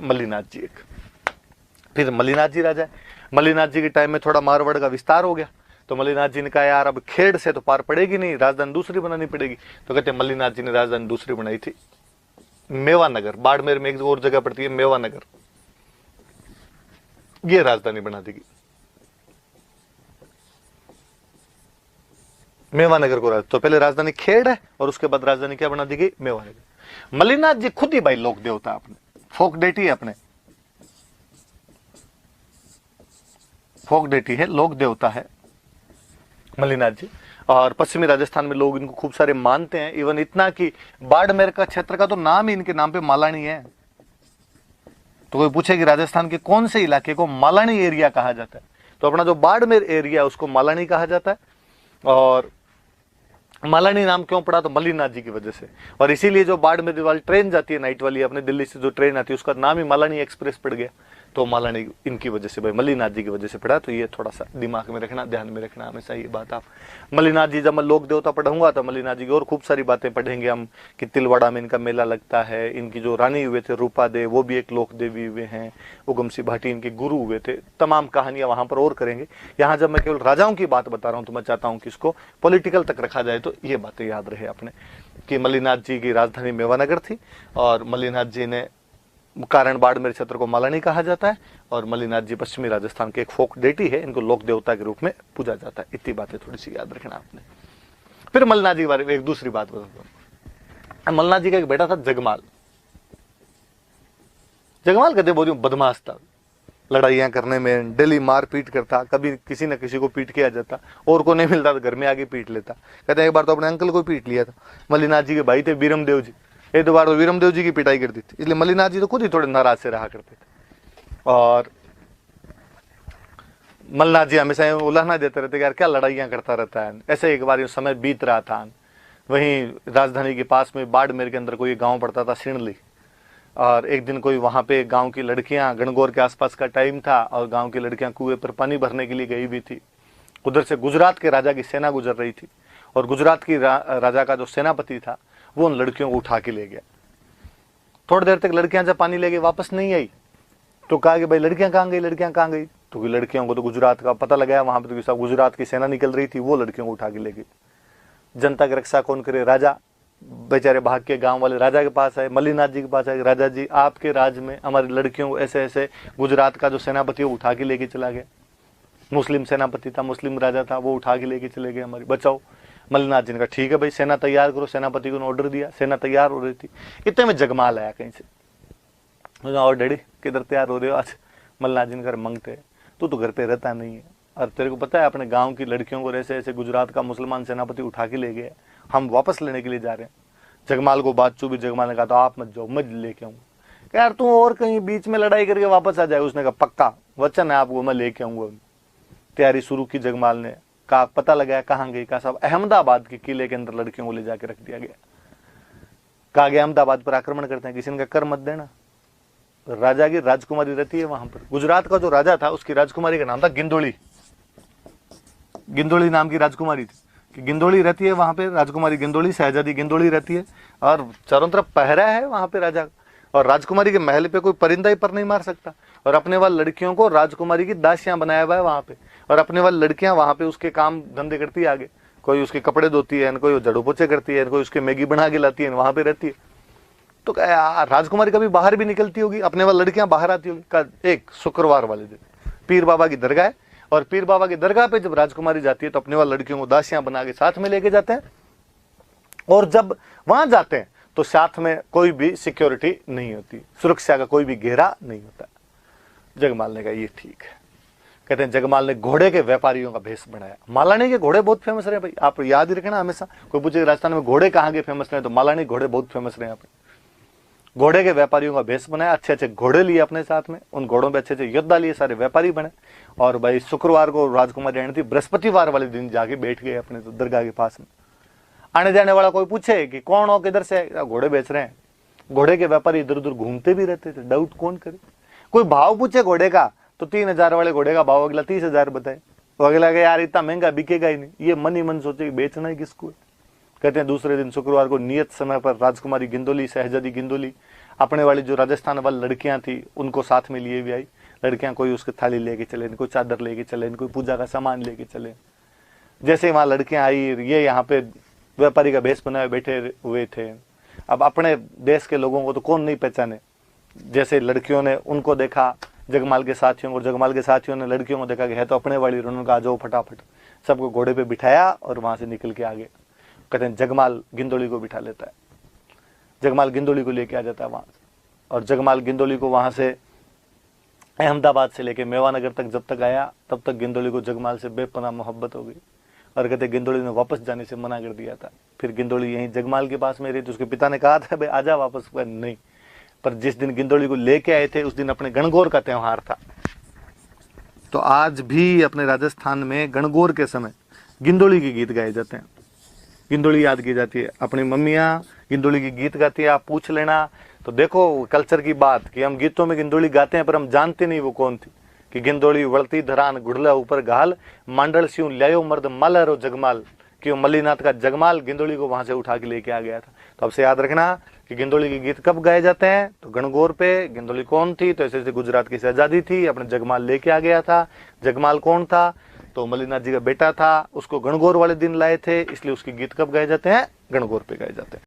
मल्लीनाथ जी एक। फिर मल्लीनाथ जी राजा है। मल्लीनाथ जी के टाइम में थोड़ा मारवाड़ का विस्तार हो गया, तो मल्लीनाथ जी ने कहा यार अब खेड़ से तो पार पड़ेगी नहीं, राजधानी दूसरी बनानी पड़ेगी। तो कहते हैं मल्लीनाथ जी ने राजधानी दूसरी बनाई थी, मेवानगर। बाड़मेर में एक और जगह पड़ती है मेवानगर, ये राजधानी बना देगी मेवानगर को। तो पहले राजधानी खेड़ है और उसके बाद राजधानी क्या बना दी गई, मेवानगर। मल्लीनाथ जी खुद ही भाई लोक देवता अपने, फोक डेटी है अपने, फोक डेटी है, लोक देवता है मल्लीनाथ जी। और पश्चिमी राजस्थान में लोग इनको खूब सारे मानते हैं, इवन इतना कि बाड़मेर का क्षेत्र का तो नाम ही इनके नाम पे मालानी है। तो कोई पूछे कि राजस्थान के कौन से इलाके को मालानी एरिया कहा जाता है, तो अपना जो बाड़मेर एरिया है उसको मालानी कहा जाता है। और मालानी नाम क्यों पड़ा, तो मल्लीनाथ जी की वजह से। और इसीलिए जो बाड़मेर वाली ट्रेन जाती है नाइट वाली, अपने दिल्ली से जो ट्रेन आती है उसका नाम ही मालानी एक्सप्रेस पड़ गया, तो मालानी इनकी वजह से भाई, मल्लीनाथ जी की वजह से पड़ा। तो ये थोड़ा सा दिमाग में रखना, ध्यान में रखना हमेशा ये बात आप। मल्लीनाथ जी जब मैं लोक देवता पढ़ूंगा तो मल्लीनाथ जी की और खूब सारी बातें पढ़ेंगे हम, कि तिलवाड़ा में इनका मेला लगता है, इनकी जो रानी हुए थे रूपा दे वो भी एक लोक देवी हुए हैं, उगम सिंह भाटी इनके गुरु हुए थे, तमाम कहानियां वहां पर और करेंगे। यहाँ जब मैं केवल राजाओं की बात बता रहा हूँ तो मैं चाहता हूँ कि इसको पॉलिटिकल तक रखा जाए, तो ये बातें याद रहे अपने, कि मल्लीनाथ जी की राजधानी मेवानगर थी, और मल्लीनाथ जी ने कारण बाड़मेर क्षेत्र को मालानी कहा जाता है, और मल्लीनाथ जी पश्चिमी राजस्थान के एक फोक डेटी है, इनको लोक देवता के रूप में पूजा जाता है। इतनी बातें थोड़ी सी याद रखना आपने। फिर मल्लीनाथ जी के बारे में एक दूसरी बात बताता हूँ। मल्लीनाथ जी का एक बेटा था जगमाल। जगमाल कहते बहुत बदमाश था, लड़ाइयां करने में डेली मार पीट करता, कभी किसी न किसी को पीट के आ जाता, और को नहीं मिलता तो घर में आके पीट लेता। कहते हैं एक बार तो अपने अंकल को पीट लिया था। मल्लीनाथ जी के भाई थे वीरमदेव जी, एक दो बार तो वीरमदेव जी की पिटाई कर दी थी, इसलिए मल्लीनाथ जी तो खुद ही थोड़े नाराज से रहा करते थे। और मल्लीनाथ जी हमेशा उलाहना देते रहते यार क्या लड़ाइयां करता रहता है। ऐसे एक बार समय बीत रहा था, वहीं राजधानी के पास में बाड़मेर के अंदर कोई गांव पड़ता था सिणली, और एक दिन कोई वहां पे गांव की लड़कियां, गणगौर के आसपास का टाइम था, और गांव की लड़कियां कुएं पर पानी भरने के लिए गई हुई थी। उधर से गुजरात के राजा की सेना गुजर रही थी, और गुजरात की राजा का जो सेनापति था वो उन लड़कियों को उठा के ले गया। थोड़ी देर तक लड़कियां जब पानी ले गई वापस नहीं आई, तो कहा कि भाई लड़कियां कहाँ गई, लड़कियां कहाँ गई। तो लड़कियों को तो गुजरात का पता लगाया, वहां पर तो सब गुजरात की सेना निकल रही थी, वो लड़कियों को उठा के ले गई। जनता की रक्षा कौन करे, राजा बेचारे भाग के गांव वाले राजा के पास आए, मल्लीनाथ जी के पास आए, राजा जी आपके राज में हमारी लड़कियों को ऐसे ऐसे गुजरात का जो सेनापति वो उठा के लेके चला गया। मुस्लिम सेनापति था, मुस्लिम राजा था, वो उठा के लेके चले गए, हमारी बचाओ। मल्लीनाथ जी ने कहा ठीक है भाई सेना तैयार करो, सेनापति को ऑर्डर दिया, सेना तैयार हो रही थी। इतने में जगमाल आया कहीं से, और डैडी किधर तैयार हो रहे हो आज। मल्लीनाथ जी ने घर मंगते, तू तो घर पे रहता नहीं है, और तेरे को पता है अपने गांव की लड़कियों को ऐसे ऐसे गुजरात का मुसलमान सेनापति उठा के ले गए, हम वापस लेने के लिए जा रहे हैं। जगमाल को बात चुभी, जगमाल ने कहा तो आप मत जाओ, मैं लेके आऊंगा। यार तू और कहीं बीच में लड़ाई करके वापस आ जाए। उसने कहा पक्का वचन है आपको, मैं लेके आऊंगा। तैयारी शुरू की जगमाल ने, कहा पता लगाया कहाँ गई, कहा साहब अहमदाबाद के किले के अंदर लड़कियों को ले जाके रख दिया गया। कहा गया अहमदाबाद पर आक्रमण करते हैं, किसी ने कहा कर मत देना, राजा की राजकुमारी रहती है वहां पर। गुजरात का जो राजा था उसकी राजकुमारी का नाम था गिंदोली, गिंदोली नाम की राजकुमारी थी, कि गिंदोली रहती है वहां पे, राजकुमारी गिंदोली, शहजादी गिंदोली रहती है, और चारों तरफ पहरा है वहां पे राजा। और राजकुमारी के महल पे कोई परिंदा ही पर नहीं मार सकता, और अपने वाली लड़कियों को राजकुमारी की दासियां बनाया हुआ है वहां पे, और अपने वाली लड़कियां वहां पे उसके काम धंधे करती है आगे, कोई उसके कपड़े धोती है, कोई झाड़ू पोछे करती है, कोई उसके मैगी बना के लाती है, वहां पे रहती है। तो राजकुमारी कभी बाहर भी निकलती होगी, अपने वाली लड़कियां बाहर आती होगी। एक शुक्रवार वाले दिन पीर बाबा की दरगाह है, और पीर बाबा की दरगाह पे जब राजकुमारी जाती है तो अपने वाली लड़कियों को दासियां बना के साथ में लेके जाते हैं, और जब वहां जाते हैं तो साथ में कोई भी सिक्योरिटी नहीं होती, सुरक्षा का कोई भी घेरा नहीं होता। जगमाल ने कहा ये ठीक है। कहते हैं जगमाल ने घोड़े के व्यापारियों का भेष बनाया। मालानी के घोड़े बहुत फेमस रहे भाई, आप याद ही रखना हमेशा। कोई पूछे राजस्थान में घोड़े कहाँ के फेमस रहे, तो मालानी घोड़े बहुत फेमस रहे यहाँ पे। घोड़े के व्यापारियों का भेष बनाया, अच्छे अच्छे घोड़े लिए अपने साथ में, उन घोड़ों पे अच्छे अच्छे योद्धा लिए, सारे व्यापारी बने। और भाई शुक्रवार को राजकुमारी आनी थी, बृहस्पतिवार वाले दिन जाके बैठ गए अपने तो दरगाह के पास में। आने जाने वाला कोई पूछे कि कौन हो, किधर से, घोड़े बेच रहे हैं। घोड़े के व्यापारी इधर उधर घूमते भी रहते थे, डाउट कौन करे। कोई भाव पूछे घोड़े का तो 3000 वाले घोड़े का भाव अगला 30,000 बताए, तो अगला के यार इतना महंगा बिकेगा ही नहीं। ये मन ही मन सोचे कि बेचना ही किसको है। कहते हैं दूसरे दिन शुक्रवार को नियत समय पर राजकुमारी गिंदोली, शहजादी गिंदोली अपने वाली जो राजस्थान वाली लड़कियां थी उनको साथ में लिए भी आई। लड़कियां कोई उसकी थाली लेके चले, कोई चादर लेके चले, कोई पूजा का सामान लेके चले। जैसे वहां लड़कियां आई, ये यहाँ पे व्यापारी का भेष बनाए बैठे हुए थे। अब अपने देश के लोगों को तो कौन नहीं पहचाने। जैसे लड़कियों ने उनको देखा, जगमाल के साथियों को, और जगमाल के साथियों ने लड़कियों को देखा कि है तो अपने वाली, उन्होंने कहा आ जाओ फटाफट, सबको घोड़े पे बिठाया और वहां से निकल के आ गए। कहते हैं जगमाल गिंदोली को बिठा लेता है, जगमाल गिंदोली को लेके आ जाता है वहां से, और जगमाल गिंदोली को वहां से अहमदाबाद से लेके मेवानगर तक जब तक आया तब तक गिंदोली को जगमाल से बेपनाह मोहब्बत हो गई। और कहते गिंदोली ने वापस जाने से मना कर दिया था। फिर गिंदोली यहीं जगमाल के पास में रही तो उसके पिता ने कहा था भाई आजा वापस, पर नहीं। पर जिस दिन गिंदोली को लेके आए थे उस दिन अपने गणगौर का त्योहार था। तो आज भी अपने राजस्थान में गणगौर के समय गिंदोली के गीत गाए जाते हैं, गिंदोली याद की जाती है। अपनी मम्मियाँ गिंदोली की गीत गाती है, आप पूछ लेना। तो देखो कल्चर की बात कि हम गीतों में गिंदोली गाते हैं पर हम जानते नहीं वो कौन थी। कि गिंदोली वळती धरान गुड़ला ऊपर घाल, मांडल स्यूं ल्यायो मर्द मालरो जगमाल, कि वो मल्लीनाथ का जगमाल गिंदोली को वहां से उठा के लेके आ गया था। तो अब से याद रखना कि गिंदोली के गीत कब गाए जाते हैं, तो गणगौर पे। गिंदोली कौन थी, तो ऐसे गुजरात की शहजादी थी, अपने जगमाल लेके आ गया था। जगमाल कौन था, तो मल्लीनाथ जी का बेटा था, उसको गणगौर वाले दिन लाए थे, इसलिए उसके गीत कब गाए जाते हैं, गणगौर पे गाए जाते हैं।